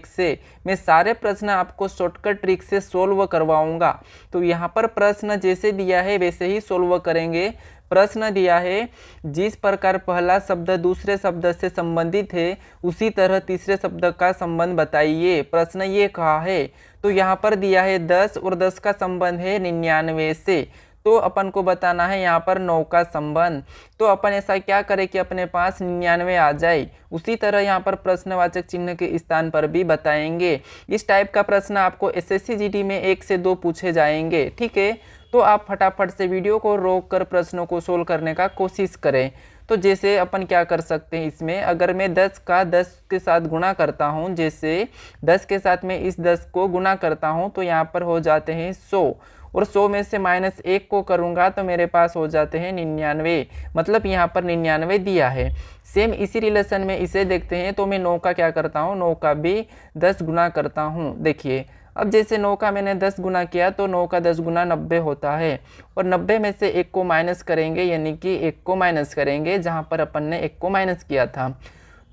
Trick से मैं सारे प्रश्न आपको शॉर्टकट ट्रिक से सोल्व करवाऊंगा। तो यहाँ पर प्रश्न जैसे दिया है वैसे ही सोल्व करेंगे। प्रश्न दिया है जिस प्रकार पहला शब्द दूसरे शब्द से संबंधित है उसी तरह तीसरे शब्द का संबंध बताइए। प्रश्न ये कहा है, तो यहाँ पर दिया है 10 और 10 का संबंध है 99 से, तो अपन को बताना है यहाँ पर 9 का संबंध। तो अपन ऐसा क्या करें कि अपने पास 99 आ जाए। उसी तरह यहाँ पर प्रश्नवाचक चिन्ह के स्थान पर भी बताएंगे। इस टाइप का प्रश्न आपको एसएससी जीडी में 1 से 2 पूछे जाएंगे, ठीक है। तो आप फटाफट से वीडियो को रोक कर प्रश्नों को सोल्व करने का कोशिश करें। तो जैसे अपन क्या कर सकते हैं इसमें, अगर मैं 10 का 10 के साथ गुणा करता हूँ, जैसे 10 के साथ मैं इस 10 को गुणा करता हूँ तो यहाँ पर हो जाते हैं 100, और 100 में से -1 को करूँगा तो मेरे पास हो जाते हैं 99, मतलब यहाँ पर 99 दिया है। सेम इसी रिलेशन में इसे देखते हैं, तो मैं 9 का क्या करता हूँ, 9 का भी 10 गुना करता हूँ। देखिए अब जैसे 9 का मैंने 10 गुना किया तो 9 का 10 गुना 90 होता है, और 90 में से 1 को माइनस करेंगे, यानी कि 1 को माइनस करेंगे जहाँ पर अपन ने 1 को माइनस किया था।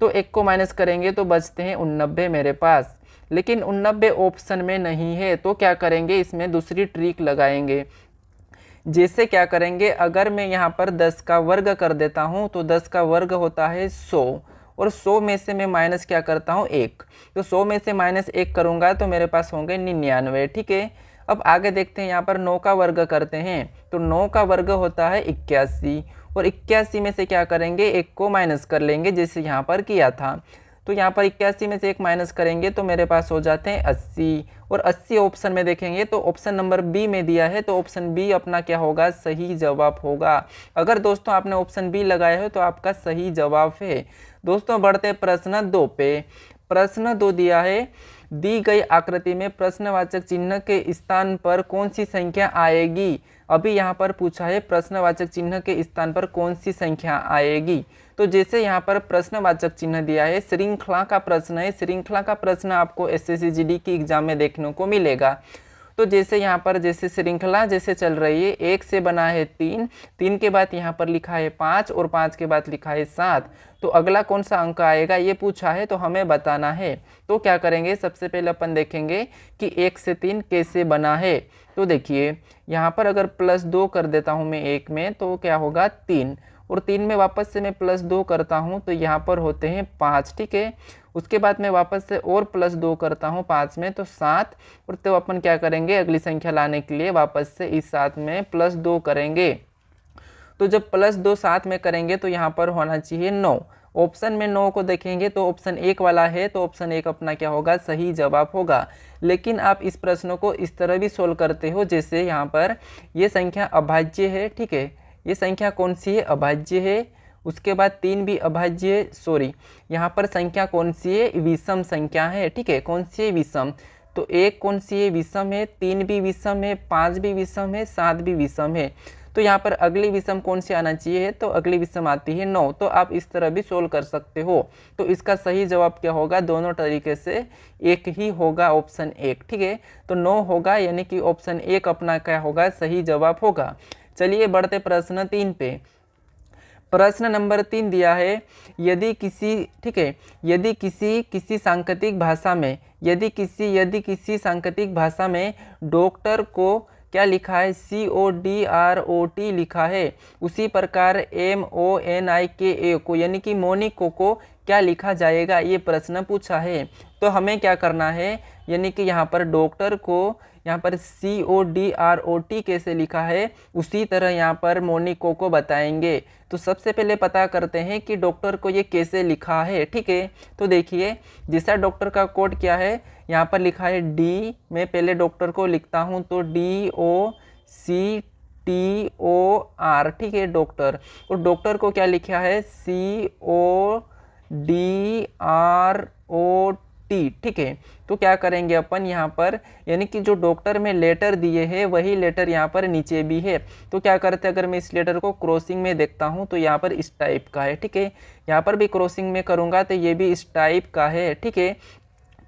तो 1 को माइनस करेंगे तो बचते हैं 89 मेरे पास, लेकिन 89 ऑप्शन में नहीं है। तो क्या करेंगे, इसमें दूसरी ट्रिक लगाएंगे। जैसे क्या करेंगे, अगर मैं यहाँ पर 10 का वर्ग कर देता हूँ तो 10 का वर्ग होता है 100, और 100 में से मैं माइनस क्या करता हूँ 1, तो 100 में से -1 करूँगा तो मेरे पास होंगे 99, ठीक है। अब आगे देखते हैं, यहाँ पर 9 का वर्ग करते हैं तो 9 का वर्ग होता है 81, और 81 में से क्या करेंगे 1 को माइनस कर लेंगे जैसे यहाँ पर किया था। तो यहाँ पर 81 में से 1 माइनस करेंगे तो मेरे पास हो जाते हैं 80, और 80 ऑप्शन में देखेंगे तो ऑप्शन नंबर बी में दिया है, तो ऑप्शन बी अपना क्या होगा, सही जवाब होगा। अगर दोस्तों आपने ऑप्शन बी लगाया है तो आपका सही जवाब है। दोस्तों बढ़ते प्रश्न 2 पे। प्रश्न 2 दिया है, दी गई आकृति में प्रश्नवाचक चिन्ह के स्थान पर कौन सी संख्या आएगी। अभी यहाँ पर पूछा है प्रश्नवाचक चिन्ह के स्थान पर कौन सी संख्या आएगी। तो जैसे यहाँ पर प्रश्नवाचक चिन्ह दिया है, श्रृंखला का प्रश्न है, श्रृंखला का प्रश्न आपको एसएससी जीडी की एग्जाम में देखने को मिलेगा। तो जैसे यहाँ पर जैसे श्रृंखला जैसे चल रही है, 1 से बना है 3, 3 के बाद यहाँ पर लिखा है 5, और 5 के बाद लिखा है 7, तो अगला कौन सा अंक आएगा ये पूछा है, तो हमें बताना है। तो क्या करेंगे, सबसे पहले अपन देखेंगे कि 1 से 3 कैसे बना है। तो देखिए यहाँ पर अगर +2 कर देता हूँ मैं 1 में तो क्या होगा 3, और 3 में वापस से मैं +2 करता हूँ तो यहाँ पर होते हैं 5, ठीक है। उसके बाद मैं वापस से और +2 करता हूँ 5 में तो 7, और तो अपन क्या करेंगे, अगली संख्या लाने के लिए वापस से इस 7 में +2 करेंगे। तो जब +2 7 में करेंगे तो यहाँ पर होना चाहिए 9। ऑप्शन में 9 को देखेंगे तो ऑप्शन 1 वाला है, तो ऑप्शन 1 अपना क्या होगा, सही जवाब होगा। लेकिन आप इस प्रश्न को इस तरह भी सोल्व करते हो, जैसे यहाँ पर ये संख्या अभाज्य है, ठीक है। ये संख्या कौन सी है, अभाज्य है। उसके बाद 3 भी अभाज्य है, सॉरी यहाँ पर संख्या कौन सी है, विषम संख्या है, ठीक है। कौन सी है, विषम। तो 1 कौन सी है, विषम है, 3 भी विषम है, 5 भी विषम है, 7 भी विषम है। तो यहाँ पर अगली विषम कौन सी आना चाहिए, तो अगली विषम आती है 9। तो आप इस तरह भी सोल्व कर सकते हो। तो इसका सही जवाब क्या होगा, दोनों तरीके से एक ही होगा, ऑप्शन 1, ठीक है। तो 9 होगा, यानी कि ऑप्शन 1 अपना क्या होगा, सही जवाब होगा। चलिए बढ़ते प्रश्न 3 पे। प्रश्न नंबर 3 दिया है, यदि किसी, ठीक है, यदि किसी सांकेतिक भाषा में यदि किसी सांकेतिक भाषा में डॉक्टर को क्या लिखा है, CODROT लिखा है, उसी प्रकार MONIKA को यानी कि मोनिको को क्या लिखा जाएगा, ये प्रश्न पूछा है। तो हमें क्या करना है, यानी कि यहाँ पर डॉक्टर को यहाँ पर CODROT कैसे लिखा है उसी तरह यहाँ पर मोनिको को बताएंगे। तो सबसे पहले पता करते हैं कि डॉक्टर को ये कैसे लिखा है, ठीक है। तो देखिए जैसा डॉक्टर का कोड क्या है, यहाँ पर लिखा है D, मैं पहले डॉक्टर को लिखता हूँ तो DOCTOR, ठीक है डॉक्टर। और डॉक्टर को क्या लिखा है, CODROT, ठीक है। तो क्या करेंगे अपन यहाँ पर, यानी कि जो डॉक्टर में लेटर दिए हैं वही लेटर यहाँ पर नीचे भी है। तो क्या करते हैं, अगर मैं इस लेटर को क्रॉसिंग में देखता हूँ तो यहाँ पर इस टाइप का है, ठीक है। यहाँ पर भी क्रॉसिंग में करूँगा तो ये भी इस टाइप का है, ठीक है।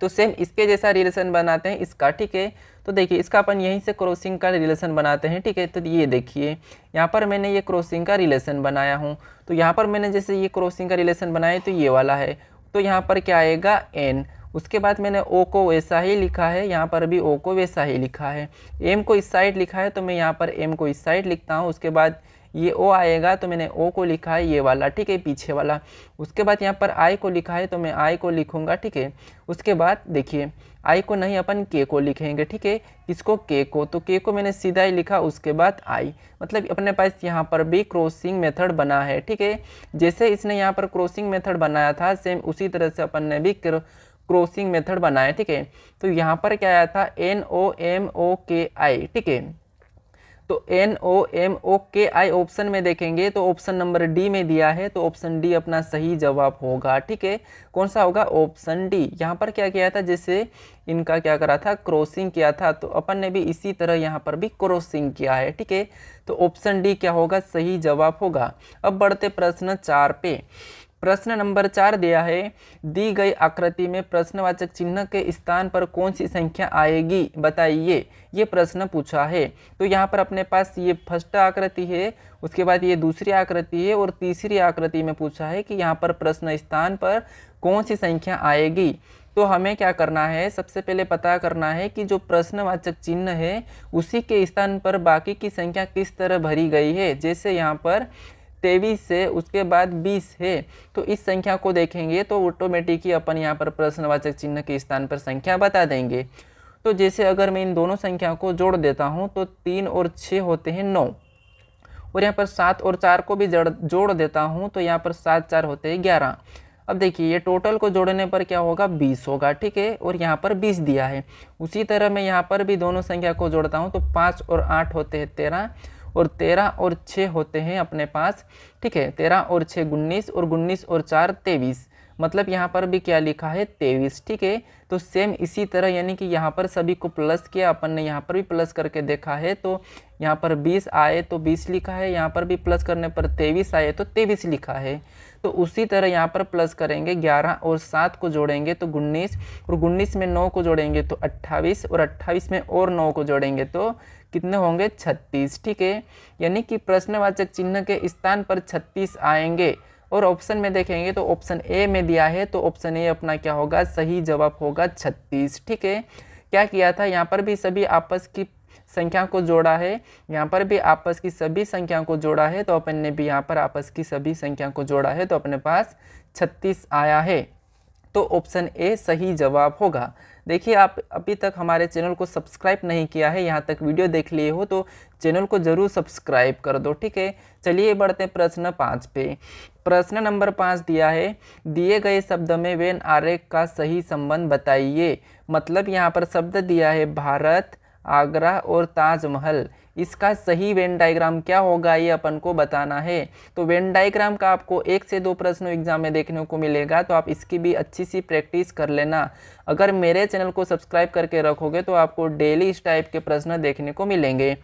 तो सेम इसके जैसा रिलेशन बनाते हैं इसका, ठीक है। तो देखिए इसका अपन यहीं से क्रॉसिंग का रिलेशन बनाते हैं, ठीक है। तो ये देखिए यहाँ पर मैंने ये क्रॉसिंग का रिलेशन बनाया हूँ। तो यहाँ पर मैंने जैसे ये क्रॉसिंग का रिलेशन बनाया तो ये वाला है, तो यहाँ पर क्या आएगा N, उसके बाद मैंने ओ को वैसा ही लिखा है, यहाँ पर भी ओ को वैसा ही लिखा है। एम को इस साइड लिखा है तो मैं यहाँ पर एम को इस साइड लिखता हूँ। उसके बाद ये ओ आएगा तो मैंने ओ को लिखा है ये वाला, ठीक है, पीछे वाला। उसके बाद यहाँ पर आई को लिखा है तो मैं आई को लिखूँगा, ठीक है। उसके बाद देखिए आई को नहीं अपन के को लिखेंगे, ठीक है। किसको? के को। तो के को मैंने सीधा ही लिखा, उसके बाद आई। मतलब अपने पास यहाँ पर भी क्रॉसिंग मेथड बना है, ठीक है। जैसे इसने यहाँ पर क्रॉसिंग मेथड बनाया था सेम उसी तरह से अपन ने भी क्रॉसिंग मेथड बनाया, ठीक है। तो यहाँ पर क्या आया था? NOMOKI, ठीक है। तो NOMOKI ऑप्शन में देखेंगे तो ऑप्शन नंबर डी में दिया है, तो ऑप्शन डी अपना सही जवाब होगा, ठीक है। कौन सा होगा? Option D. यहाँ पर क्या किया था? जैसे इनका क्या करा था? क्रॉसिंग किया था, तो अपन ने भी इसी तरह यहाँ पर भी क्रॉसिंग किया है, ठीक है। तो ऑप्शन डी क्या होगा? सही जवाब होगा। अब बढ़ते प्रश्न 4 पे। प्रश्न नंबर 4 दिया है, दी गई आकृति में प्रश्नवाचक चिन्ह के स्थान पर कौन सी संख्या आएगी, बताइए। ये प्रश्न पूछा है। तो यहाँ पर अपने पास ये फर्स्ट आकृति है, उसके बाद ये दूसरी आकृति है और तीसरी आकृति में पूछा है कि यहाँ पर प्रश्न स्थान पर कौन सी संख्या आएगी। तो हमें क्या करना है? सबसे पहले पता करना है कि जो प्रश्नवाचक चिन्ह है उसी के स्थान पर बाकी की संख्या किस तरह भरी गई है। जैसे यहाँ पर 23 है, उसके बाद 20 है, तो इस संख्या को देखेंगे तो ऑटोमेटिक ही अपन यहाँ पर प्रश्नवाचक चिन्ह के स्थान पर संख्या बता देंगे। तो जैसे अगर मैं इन दोनों संख्या को जोड़ देता हूँ तो 3 और 6 होते हैं 9, और यहाँ पर 7 और 4 को भी जोड़ देता हूँ तो यहाँ पर 7 4 होते हैं 11। अब देखिए ये टोटल को जोड़ने पर क्या होगा? 20 होगा, ठीक है। और यहाँ पर 20 दिया है। उसी तरह मैं यहाँ पर भी दोनों संख्या को जोड़ता हूँ तो 5 और 8 होते हैं 13, और 13 और 6 होते हैं अपने पास, ठीक है। 13 और 6 19, और 19 और 4 23। मतलब यहाँ पर भी क्या लिखा है? 23, ठीक है। तो सेम इसी तरह यानी कि यहाँ पर सभी को प्लस किया अपन ने, यहाँ पर भी प्लस करके देखा है तो यहाँ पर 20 आए तो 20 लिखा है, यहाँ पर भी प्लस करने पर 23 आए तो 23 लिखा है। तो उसी तरह यहाँ पर प्लस करेंगे, 11 और 7 को जोड़ेंगे तो 19, और 19 में 9 को जोड़ेंगे तो 28, और 28 में और 9 को जोड़ेंगे तो कितने होंगे? 36, ठीक है। यानी कि प्रश्नवाचक चिन्ह के स्थान पर 36 आएंगे। और ऑप्शन में देखेंगे तो ऑप्शन ए में दिया है, तो ऑप्शन ए अपना क्या होगा? सही जवाब होगा 36, ठीक है। क्या किया था? यहाँ पर भी सभी आपस की संख्या को जोड़ा है, यहाँ पर भी आपस की सभी संख्या को जोड़ा है, तो अपन ने भी यहाँ पर आपस की सभी संख्या को जोड़ा है, तो अपने पास 36 आया है। तो ऑप्शन ए सही जवाब होगा। देखिए आप अभी तक हमारे चैनल को सब्सक्राइब नहीं किया है, यहाँ तक वीडियो देख लिए हो तो चैनल को जरूर सब्सक्राइब कर दो, ठीक है। चलिए बढ़ते प्रश्न 5 पे। प्रश्न नंबर 5 दिया है, दिए गए शब्द में वेन आरेख का सही संबंध बताइए। मतलब यहाँ पर शब्द दिया है भारत, आगरा और ताजमहल। इसका सही वेन डायग्राम क्या होगा ये अपन को बताना है। तो वेन डायग्राम का आपको 1 से 2 प्रश्न एग्जाम में देखने को मिलेगा, तो आप इसकी भी अच्छी सी प्रैक्टिस कर लेना। अगर मेरे चैनल को सब्सक्राइब करके रखोगे तो आपको डेली इस टाइप के प्रश्न देखने को मिलेंगे।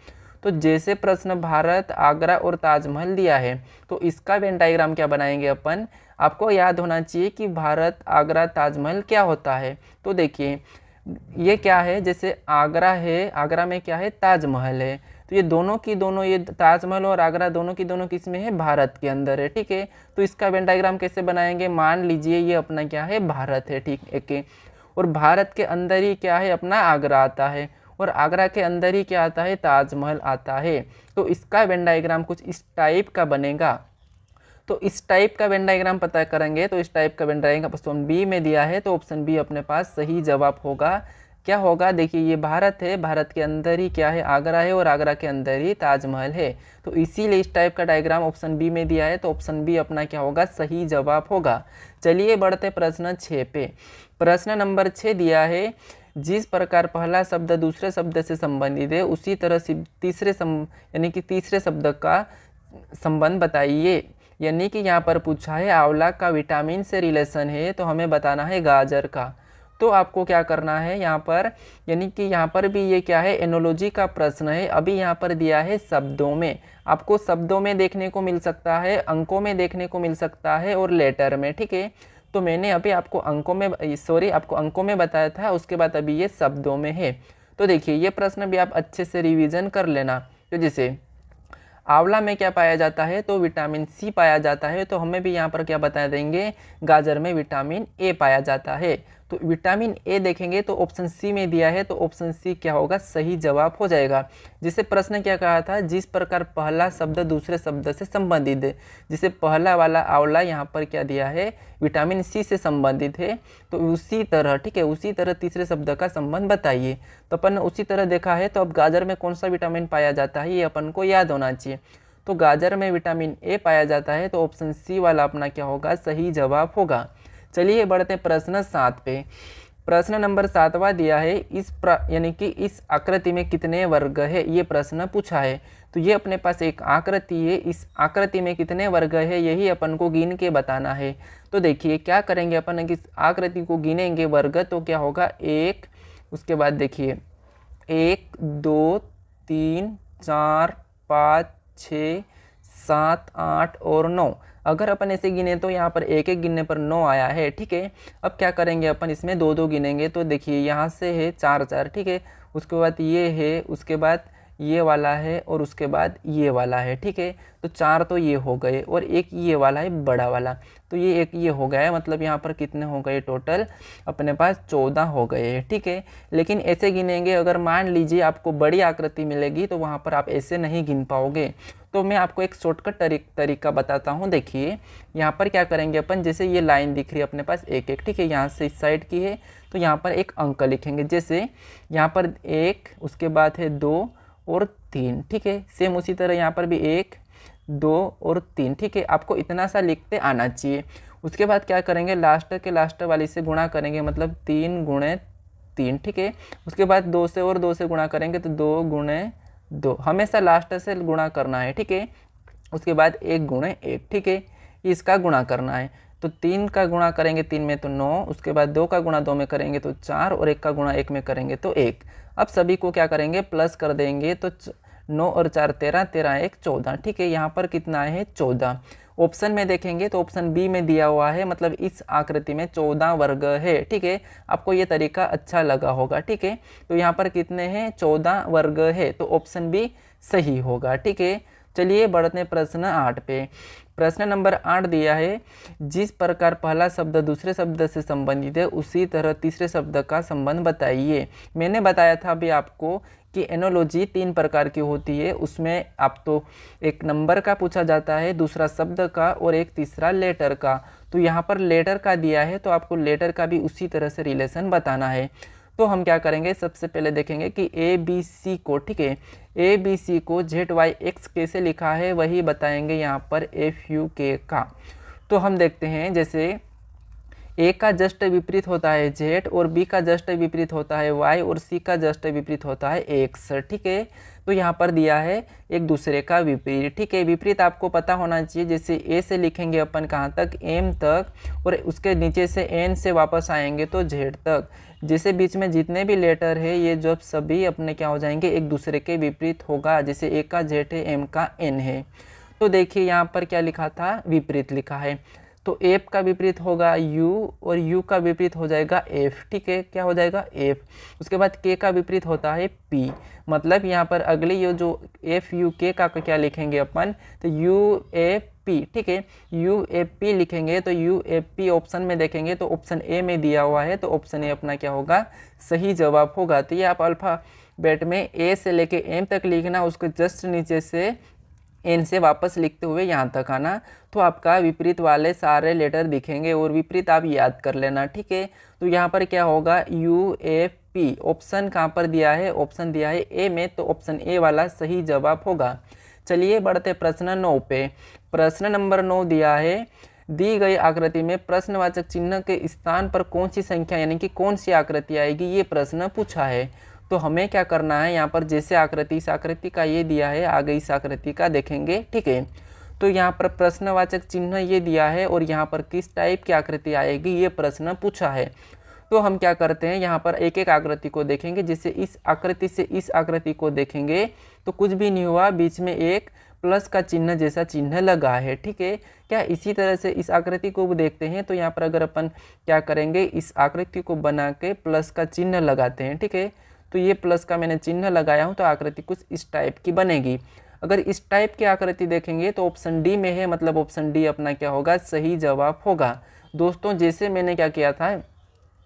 तो जैसे प्रश्न भारत, आगरा और ताजमहल दिया है तो इसका वेन डायग्राम क्या बनाएंगे अपन। आपको याद होना चाहिए कि भारत, आगरा, ताजमहल क्या होता है। तो देखिए ये क्या है, जैसे आगरा है, आगरा में क्या है? ताजमहल है। तो ये दोनों की दोनों, ये ताजमहल और आगरा दोनों की दोनों किस में है? भारत के अंदर है, ठीक है। तो इसका वेन डायग्राम कैसे बनाएंगे? मान लीजिए ये अपना क्या है? भारत है, ठीक है। और भारत के अंदर ही क्या है? अपना आगरा आता है, और आगरा के अंदर ही क्या आता है? ताजमहल आता है। तो इसका वेन डायग्राम कुछ इस टाइप का बनेगा। तो इस टाइप का वेन डायग्राम पता करेंगे, तो इस टाइप का वेन डायग्राम ऑप्शन बी में दिया है, तो ऑप्शन बी अपने पास सही जवाब होगा। क्या होगा? देखिए ये भारत है, भारत के अंदर ही क्या है? आगरा है, और आगरा के अंदर ही ताजमहल है। तो इसीलिए इस टाइप का डायग्राम ऑप्शन बी में दिया है, तो ऑप्शन बी अपना क्या होगा? सही जवाब होगा। चलिए बढ़ते प्रश्न 6 पे। प्रश्न नंबर 6 दिया है, जिस प्रकार पहला शब्द दूसरे शब्द से संबंधित है उसी तरह से तीसरे शब्द का संबंध बताइए। यानी कि यहाँ पर पूछा है आंवला का विटामिन से रिलेशन है, तो हमें बताना है गाजर का। तो आपको क्या करना है यहाँ पर, यानी कि यहाँ पर भी ये क्या है? एनोलॉजी का प्रश्न है। अभी यहाँ पर दिया है शब्दों में, आपको शब्दों में देखने को मिल सकता है, अंकों में देखने को मिल सकता है, और लेटर में, ठीक है। तो मैंने अभी आपको अंकों में बताया था, उसके बाद अभी ये शब्दों में है। तो देखिए ये प्रश्न भी आप अच्छे से रिवीजन कर लेना। तो जैसे आंवला में क्या पाया जाता है? तो विटामिन सी पाया जाता है, तो हमें भी यहाँ पर क्या बता देंगे? गाजर में विटामिन ए पाया जाता है। तो विटामिन ए देखेंगे तो ऑप्शन सी में दिया है, तो ऑप्शन सी क्या होगा, सही जवाब हो जाएगा। जिसे प्रश्न क्या कहा था, जिस प्रकार पहला शब्द दूसरे शब्द से संबंधित है, जिसे पहला वाला आंवला यहाँ पर क्या दिया है, विटामिन सी से संबंधित है, तो उसी तरह, ठीक है, उसी तरह तीसरे शब्द का संबंध बताइए। तो अपन ने उसी तरह देखा है। तो अब गाजर में कौन सा विटामिन पाया जाता है, ये अपन को याद होना चाहिए। तो गाजर में विटामिन ए पाया जाता है, तो ऑप्शन सी वाला अपना क्या होगा, सही जवाब होगा। चलिए बढ़ते हैं प्रश्न 7 पे। प्रश्न नंबर 7वां दिया है, यानी कि इस आकृति में कितने वर्ग है, ये प्रश्न पूछा है। तो ये अपने पास एक आकृति है, इस आकृति में कितने वर्ग है, यही अपन को गिन के बताना है। तो देखिए क्या करेंगे अपन, इस आकृति को गिनेंगे वर्ग, तो क्या होगा 1, उसके बाद देखिए 1 2 3 4 5 6 7 8 और 9। अगर अपन ऐसे गिने तो यहाँ पर एक एक गिनने पर 9 आया है, ठीक है। अब क्या करेंगे अपन, इसमें 2 2 गिनेंगे, तो देखिए यहाँ से है 4 4, ठीक है, उसके बाद ये है, उसके बाद ये वाला है और उसके बाद ये वाला है, ठीक है। तो 4 तो ये हो गए और एक ये वाला है बड़ा वाला, तो ये एक ये हो गया है, मतलब यहाँ पर कितने हो गए, टोटल अपने पास 14 हो गए हैं, ठीक है। लेकिन ऐसे गिनेंगे, अगर मान लीजिए आपको बड़ी आकृति मिलेगी तो वहाँ पर आप ऐसे नहीं गिन पाओगे। तो मैं आपको एक शॉर्टकट तरीका बताता हूँ। देखिए यहाँ पर क्या करेंगे अपन, जैसे ये लाइन दिख रही है अपने पास एक एक, ठीक है, यहाँ से इस साइड की है, तो यहाँ पर एक अंक लिखेंगे, जैसे यहाँ पर 1, उसके बाद है 2 और 3, ठीक है। सेम उसी तरह यहाँ पर भी 1 2 और 3, ठीक है। आपको इतना सा लिखते आना चाहिए। उसके बाद क्या करेंगे, लास्ट के लास्ट वाली से गुणा करेंगे, मतलब 3 गुणे 3, ठीक है। उसके बाद 2 से और 2 से गुणा करेंगे, तो 2 गुणे 2, हमेशा लास्ट से गुणा करना है, ठीक है। उसके बाद 1 गुणे 1, ठीक है, इसका गुणा करना है। तो 3 का गुणा करेंगे 3 में तो 9, उसके बाद 2 का गुणा 2 में करेंगे तो 4 और 1 का गुणा 1 में करेंगे तो 1। अब सभी को क्या करेंगे, प्लस कर देंगे, तो 9 और 4 13, 13 1 14, ठीक है। यहाँ पर कितना है, 14। ऑप्शन में देखेंगे तो ऑप्शन बी में दिया हुआ है, मतलब इस आकृति में 14 वर्ग है, ठीक है। आपको ये तरीका अच्छा लगा होगा, ठीक है। तो यहाँ पर कितने हैं, 14 वर्ग है, तो ऑप्शन बी सही होगा, ठीक है। चलिए बढ़ते हैं प्रश्न 8 पे। प्रश्न नंबर 8 दिया है, जिस प्रकार पहला शब्द दूसरे शब्द से संबंधित है, उसी तरह तीसरे शब्द का संबंध बताइए। मैंने बताया था अभी आपको कि एनोलॉजी 3 प्रकार की होती है, उसमें आप तो एक नंबर का पूछा जाता है, दूसरा शब्द का और एक तीसरा लेटर का। तो यहाँ पर लेटर का दिया है, तो आपको लेटर का भी उसी तरह से रिलेशन बताना है। तो हम क्या करेंगे, सबसे पहले देखेंगे कि ए बी सी को, ठीक है, ए बी सी को ZYX कैसे लिखा है वही बताएंगे यहाँ पर FUK का। तो हम देखते हैं, जैसे ए का जस्ट विपरीत होता है Z और बी का जस्ट विपरीत होता है Y और सी का जस्ट विपरीत होता है X, ठीक है। तो यहाँ पर दिया है एक दूसरे का विपरीत, ठीक है। विपरीत आपको पता होना चाहिए, जैसे ए से लिखेंगे अपन कहाँ तक, M तक, और उसके नीचे से N से वापस आएंगे तो Z तक। जैसे बीच में जितने भी लेटर है ये जो सभी अपने क्या हो जाएंगे, एक दूसरे के विपरीत होगा। जैसे ए का Z है, M का N है। तो देखिए यहाँ पर क्या लिखा था, विपरीत लिखा है। तो एफ का विपरीत होगा यू और यू का विपरीत हो जाएगा एफ, ठीक है, क्या हो जाएगा एफ। उसके बाद के का विपरीत होता है पी, मतलब यहाँ पर अगले ये जो एफ यू के का क्या लिखेंगे अपन, तो यू ए पी, ठीक है, यू ए पी लिखेंगे। तो यू ए पी ऑप्शन में देखेंगे तो ऑप्शन ए में दिया हुआ है, तो ऑप्शन ए अपना क्या होगा, सही जवाब होगा। तो ये आप अल्फ़ाबेट में ए से लेके एम तक लिखना, उसके जस्ट नीचे से एन से वापस लिखते हुए यहाँ तक आना, तो आपका विपरीत वाले सारे लेटर दिखेंगे और विपरीत आप याद कर लेना, ठीक है। तो यहाँ पर क्या होगा, यू ए पी। ऑप्शन कहाँ पर दिया है, ऑप्शन दिया है ए में, तो ऑप्शन ए वाला सही जवाब होगा। चलिए बढ़ते प्रश्न 9 पे। प्रश्न नंबर 9 दिया है, दी गई आकृति में प्रश्नवाचक चिन्ह के स्थान पर कौन सी संख्या यानी कि कौन सी आकृति आएगी, ये प्रश्न पूछा है। तो हमें क्या करना है, यहाँ पर जैसे आकृति, इस आकृति का ये दिया है, आगे इस आकृति का देखेंगे, ठीक है। तो यहाँ पर प्रश्नवाचक चिन्ह ये दिया है और यहाँ पर किस टाइप की आकृति आएगी, ये प्रश्न पूछा है। तो हम क्या करते हैं, यहाँ पर एक एक आकृति को देखेंगे। जैसे इस आकृति से इस आकृति को देखेंगे तो कुछ भी नहीं हुआ, बीच में एक प्लस का चिन्ह जैसा चिन्ह लगा है, ठीक है। क्या इसी तरह से इस आकृति को भी देखते हैं, तो यहाँ पर अगर अपन क्या करेंगे, इस आकृति को बना के प्लस का चिन्ह लगाते हैं, ठीक है। तो ये प्लस का मैंने चिन्ह लगाया हूँ, तो आकृति कुछ इस टाइप की बनेगी। अगर इस टाइप की आकृति देखेंगे तो ऑप्शन डी में है, मतलब ऑप्शन डी अपना क्या होगा, सही जवाब होगा। दोस्तों जैसे मैंने क्या किया था,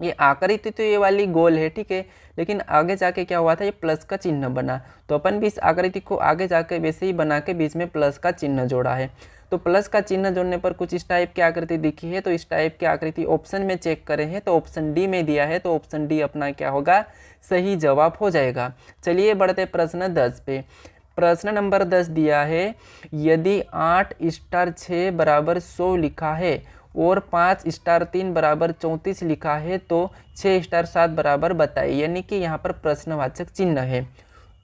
ये आकृति तो ये वाली गोल है, ठीक है, लेकिन आगे जाके क्या हुआ था, ये प्लस का चिन्ह बना। तो अपन भी इस आकृति को आगे जाके वैसे ही बना के बीच में प्लस का चिन्ह जोड़ा है। तो प्लस का चिन्ह जोड़ने पर कुछ इस टाइप की आकृति दिखी है। तो इस टाइप की आकृति ऑप्शन में चेक करें हैं तो ऑप्शन डी में दिया है, तो ऑप्शन डी अपना क्या होगा, सही जवाब हो जाएगा। चलिए बढ़ते प्रश्न 10 पे। प्रश्न नंबर 10 दिया है, यदि 8 स्टार 6 बराबर 100 लिखा है और 5 स्टार 3 बराबर 34 लिखा है तो 6 स्टार 7 बराबर बताइए। यानी कि यहाँ पर प्रश्नवाचक चिन्ह है।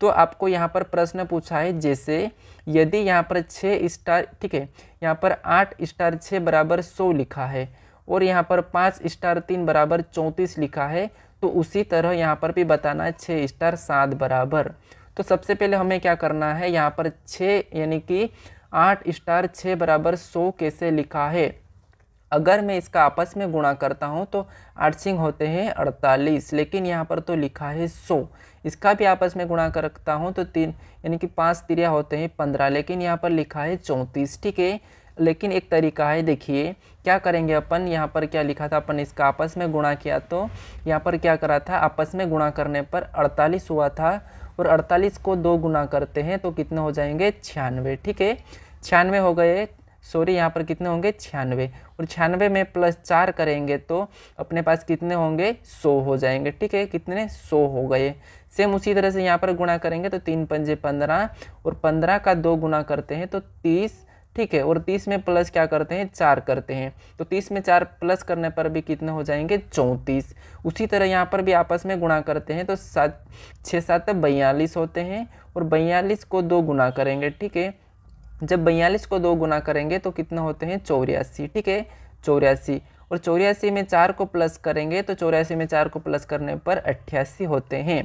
तो आपको यहाँ पर प्रश्न पूछा है, जैसे यदि यहाँ पर 6 स्टार, ठीक है, यहाँ पर 8 स्टार 6 बराबर 100 लिखा है और यहाँ पर 5 स्टार 3 बराबर 34 लिखा है, तो उसी तरह यहाँ पर भी बताना है 6 स्टार 7 बराबर। तो सबसे पहले हमें क्या करना है, यहाँ पर 6 यानी कि 8 स्टार 6 बराबर 100 कैसे लिखा है। अगर मैं इसका आपस में गुणा करता हूँ तो 8 सिंह होते हैं 48, लेकिन यहाँ पर तो लिखा है 100। इसका भी आपस में गुणा करता हूँ तो 3 यानी कि 5 तिरिया होते हैं 15, लेकिन यहाँ पर लिखा है 34, ठीक है। लेकिन एक तरीका है, देखिए क्या करेंगे अपन, यहाँ पर क्या लिखा था, अपन इसका आपस में गुणा किया तो यहाँ पर क्या करा था, आपस में गुणा करने पर 48 हुआ था और 48 को 2 गुना करते हैं तो कितने हो जाएंगे, 96, ठीक है। 96 हो गए, सॉरी यहाँ पर कितने होंगे, 96, और 96 में +4 करेंगे तो अपने पास कितने होंगे, 100 हो जाएंगे, ठीक है। कितने, 100 हो गए। सेम उसी तरह से यहाँ पर गुणा करेंगे तो 3 पंजे 15 और 15 का 2 गुना करते हैं तो 30, ठीक है, और 30 में प्लस क्या करते हैं, 4 करते हैं तो 30 में 4 प्लस करने पर भी कितने हो जाएंगे, 34। उसी तरह यहाँ पर भी आपस में गुणा करते हैं तो 7 6 7 42 होते हैं और 42 को 2 गुना करेंगे, ठीक है। जब 42 को 2 गुना करेंगे तो कितने होते हैं, 84, ठीक है, 84, और 84 में 4 को प्लस करेंगे तो 84 में 4 को प्लस करने पर 88 होते हैं,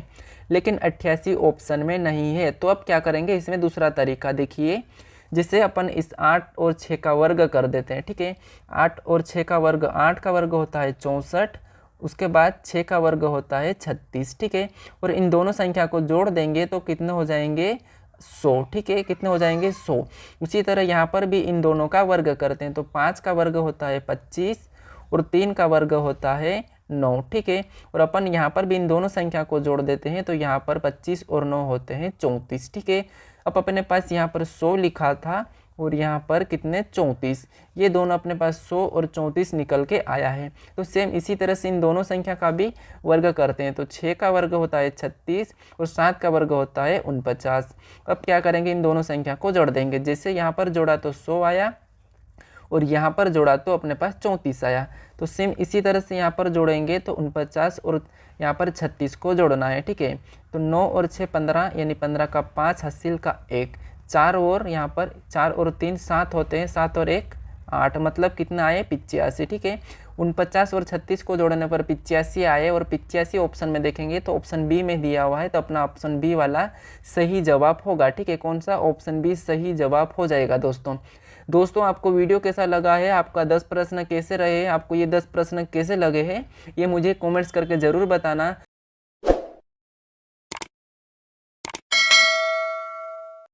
लेकिन 88 ऑप्शन में नहीं है। तो अब क्या करेंगे, इसमें दूसरा तरीका देखिए, जिसे अपन इस 8 और 6 का वर्ग कर देते हैं, ठीक है। 8 और 6 का वर्ग, 8 का वर्ग होता है 64, उसके बाद 6 का वर्ग होता है 36, ठीक है, और इन दोनों संख्या को जोड़ देंगे तो कितने हो जाएंगे, 100, ठीक है, कितने हो जाएंगे, 100। उसी तरह यहाँ पर भी इन दोनों का वर्ग करते हैं तो 5 का वर्ग होता है 25 और 3 का वर्ग होता है 9, ठीक है, और अपन यहाँ पर भी इन दोनों संख्या को जोड़ देते हैं तो यहाँ पर 25 और 9 होते हैं 34, ठीक है। अब अपने पास यहाँ पर 100 लिखा था और यहाँ पर कितने, 34, ये दोनों अपने पास 100 और 34 निकल के आया है। तो सेम इसी तरह से इन दोनों संख्या का भी वर्ग करते हैं तो 6 का वर्ग होता है 36 और 7 का वर्ग होता है 49। अब क्या करेंगे, इन दोनों संख्या को जोड़ देंगे, जैसे यहाँ पर जोड़ा तो 100 आया और यहाँ पर जोड़ा तो अपने पास 34 आया। तो सेम इसी तरह से यहाँ पर जोड़ेंगे तो 49 और यहाँ पर 36 को जोड़ना है, ठीक है। तो 9 और 6 15, यानी 15 का 5 हासिल का 1, 4 और यहाँ पर 4 और 3 7 होते हैं, 7 और 1 8, मतलब कितना आए, 85, ठीक है। 49 और 36 को जोड़ने पर 85 आए और 85 ऑप्शन में देखेंगे तो ऑप्शन बी में दिया हुआ है, तो अपना ऑप्शन बी वाला सही जवाब होगा, ठीक है। कौन सा, ऑप्शन बी सही जवाब हो जाएगा। दोस्तों आपको वीडियो कैसा लगा है, आपका 10 प्रश्न कैसे रहे, आपको ये 10 प्रश्न कैसे लगे हैं, ये मुझे कमेंट्स करके ज़रूर बताना।